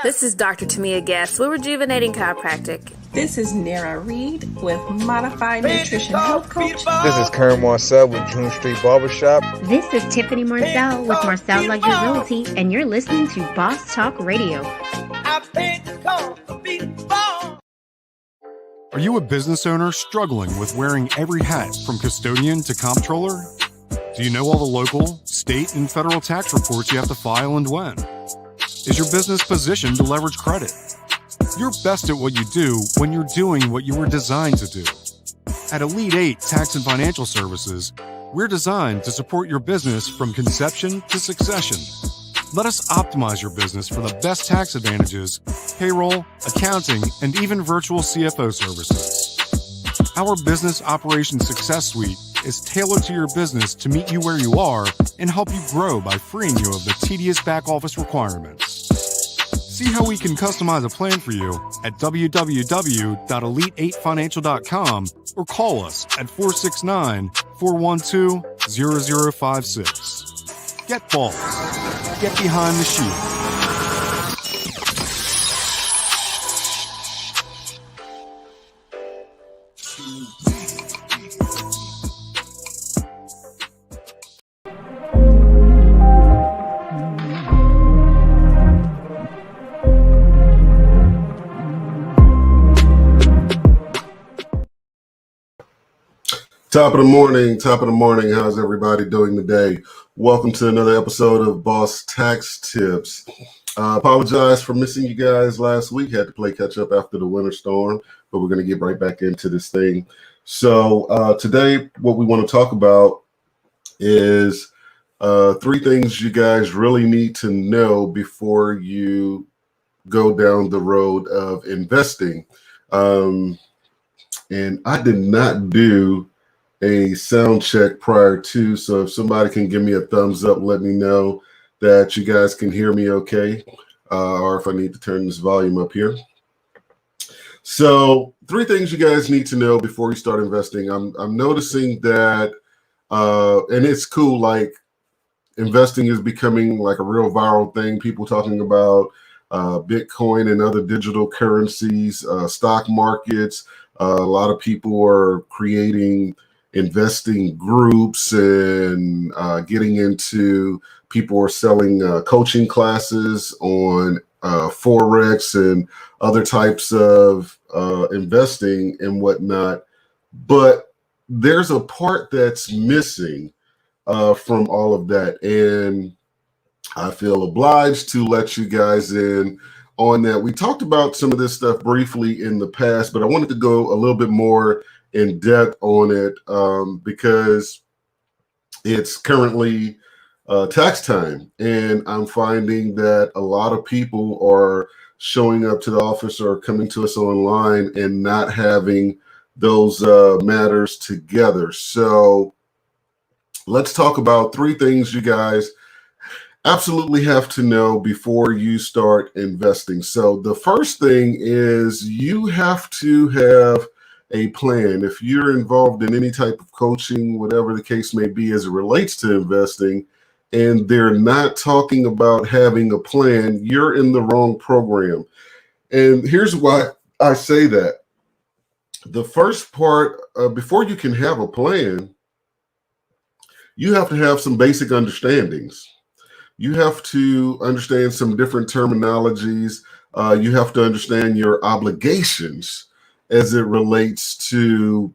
This is Dr. Tamia Guest with Rejuvenating Chiropractic. This is Nara Reed with Modified Nutrition Health Coach. This is Karen Marcel with June Street Barbershop. This is Tiffany Marcel with Marcel Luxury Realty, and you're listening to Boss Talk Radio. Are you a business owner struggling with wearing every hat from custodian to comptroller? Do you know all the local, state, and federal tax reports you have to file and when? Is your business positioned to leverage credit? You're best at what you do when you're doing what you were designed to do. At Elite 8 Tax and Financial Services, we're designed to support your business from conception to succession. Let us optimize your business for the best tax advantages, payroll, accounting, and even virtual CFO services. Our Business Operations Success Suite is tailored to your business to meet you where you are and help you grow by freeing you of the tedious back office requirements. See how we can customize a plan for you at www.elite8financial.com or call us at 469-412-0056. Get balls. Get behind the shield. Top of the morning. How's everybody doing today? Welcome to another episode of Boss Tax Tips. Apologize for missing you guys last week. Had to play catch up after the winter storm, but we're going to get right back into this thing. So today, what we want to talk about is three things you guys really need to know before you go down the road of investing. And I did not do a sound check prior to, so if somebody can give me a thumbs up, let me know that you guys can hear me okay, or if I need to turn this volume up here. So three things you guys need to know before you start investing. I'm noticing that, and it's cool, like investing is becoming like a real viral thing. People talking about Bitcoin and other digital currencies, stock markets. A lot of people are creating investing groups and getting into, people are selling coaching classes on Forex and other types of investing and whatnot. But there's a part that's missing from all of that. And I feel obliged to let you guys in on that. We talked about some of this stuff briefly in the past, but I wanted to go a little bit more in depth on it because it's currently tax time, and I'm finding that a lot of people are showing up to the office or coming to us online and not having those matters together. So let's talk about three things you guys absolutely have to know before you start investing. So the first thing is you have to have a plan. If you're involved in any type of coaching, whatever the case may be as it relates to investing, and they're not talking about having a plan, you're in the wrong program. And here's why I say that. The first part, before you can have a plan, you have to have some basic understandings. You have to understand some different terminologies. You have to understand your obligations as it relates to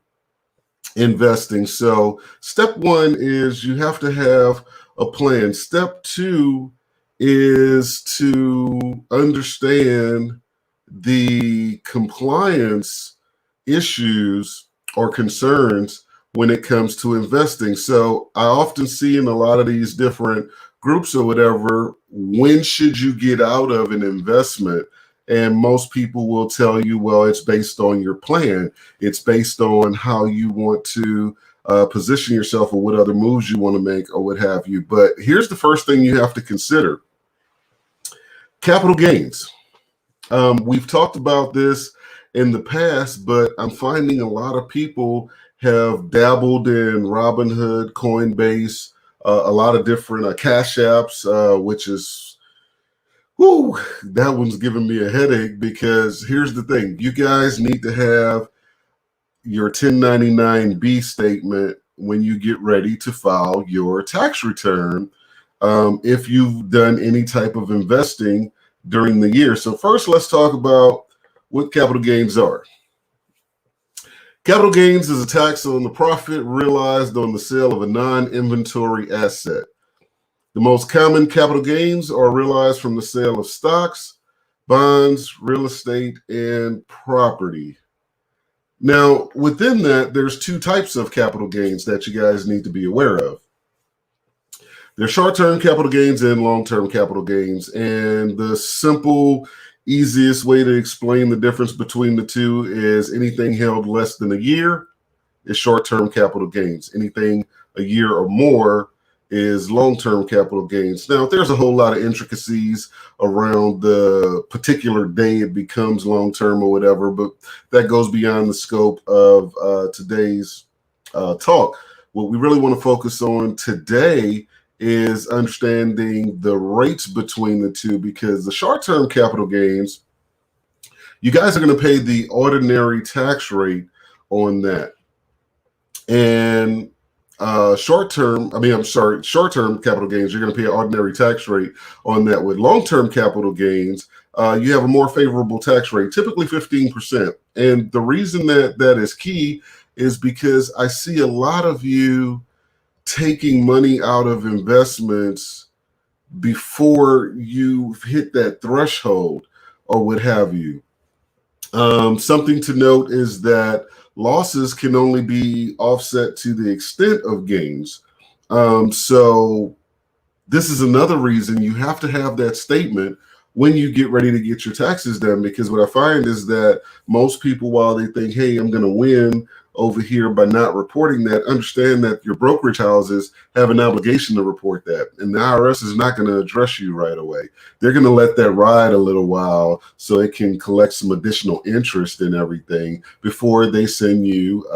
investing. So step one is you have to have a plan. Step two is to understand the compliance issues or concerns when it comes to investing. So I often see in a lot of these different groups or whatever, when should you get out of an investment? And most people will tell you, well, it's based on your plan. It's based on how you want to position yourself or what other moves you want to make or what have you. But here's the first thing you have to consider. Capital gains. We've talked about this in the past, but I'm finding a lot of people have dabbled in Robinhood, Coinbase, a lot of different cash apps, which is Woo, that one's giving me a headache because here's the thing. You guys need to have your 1099B statement when you get ready to file your tax return if you've done any type of investing during the year. So first, let's talk about what capital gains are. Capital gains is a tax on the profit realized on the sale of a non-inventory asset. The most common capital gains are realized from the sale of stocks, bonds, real estate, and property. Now, within that, there's two types of capital gains that you guys need to be aware of. There's short-term capital gains and long-term capital gains. And the simple, easiest way to explain the difference between the two is anything held less than a year is short-term capital gains. Anything a year or more is long-term capital gains. Now, there's a whole lot of intricacies around the particular day it becomes long-term or whatever, but that goes beyond the scope of today's talk. What we really want to focus on today is understanding the rates between the two, because the short-term capital gains, you guys are going to pay the ordinary tax rate on that. And short-term capital gains, you're going to pay an ordinary tax rate on that. With long-term capital gains, you have a more favorable tax rate, typically 15%. And the reason that is key is because I see a lot of you taking money out of investments before you hit that threshold or what have you. Something to note is that losses can only be offset to the extent of gains. So this is another reason you have to have that statement when you get ready to get your taxes done, because what I find is that most people, while they think, hey, I'm going to win over here by not reporting that, understand that your brokerage houses have an obligation to report that. And the IRS is not going to address you right away. They're going to let that ride a little while so it can collect some additional interest and everything before they send you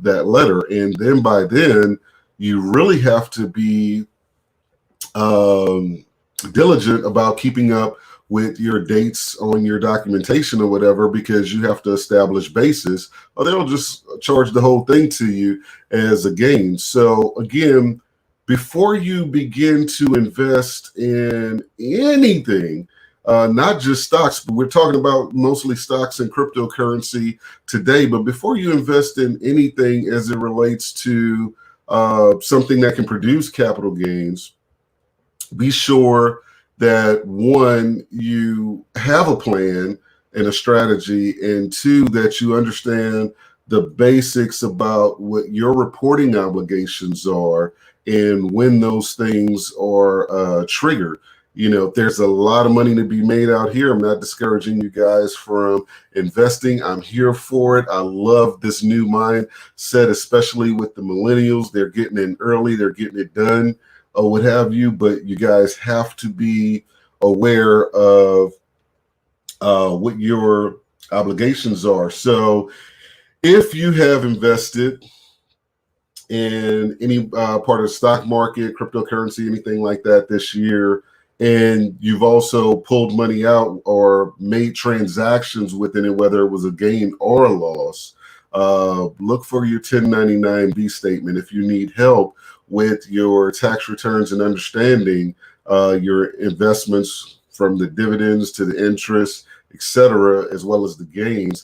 that letter. And then by then, you really have to be diligent about keeping up with your dates on your documentation or whatever, because you have to establish basis, or they'll just charge the whole thing to you as a gain. So again, before you begin to invest in anything, not just stocks, but we're talking about mostly stocks and cryptocurrency today, but before you invest in anything as it relates to something that can produce capital gains, be sure that one, you have a plan and a strategy, and two, that you understand the basics about what your reporting obligations are and when those things are triggered. You know, there's a lot of money to be made out here. I'm not discouraging you guys from investing. I'm here for it. I love this new mindset, especially with the millennials. They're getting in early, they're getting it done, or what have you, but you guys have to be aware of what your obligations are. So if you have invested in any part of the stock market, cryptocurrency, anything like that this year, and you've also pulled money out or made transactions within it, whether it was a gain or a loss, look for your 1099B statement. If you need help with your tax returns and understanding your investments from the dividends to the interest, etc., as well as the gains,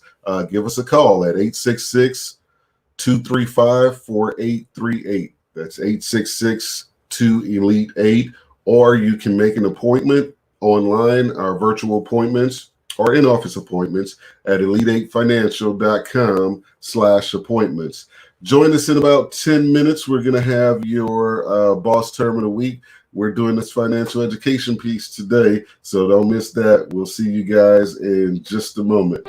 give us a call at 866-235-4838. That's 866-2-ELITE-8. Or you can make an appointment online, our virtual appointments or in-office appointments at elite8financial.com/appointments. Join us in about 10 minutes. We're going to have your boss term of the week. We're doing this financial education piece today, so don't miss that. We'll see you guys in just a moment.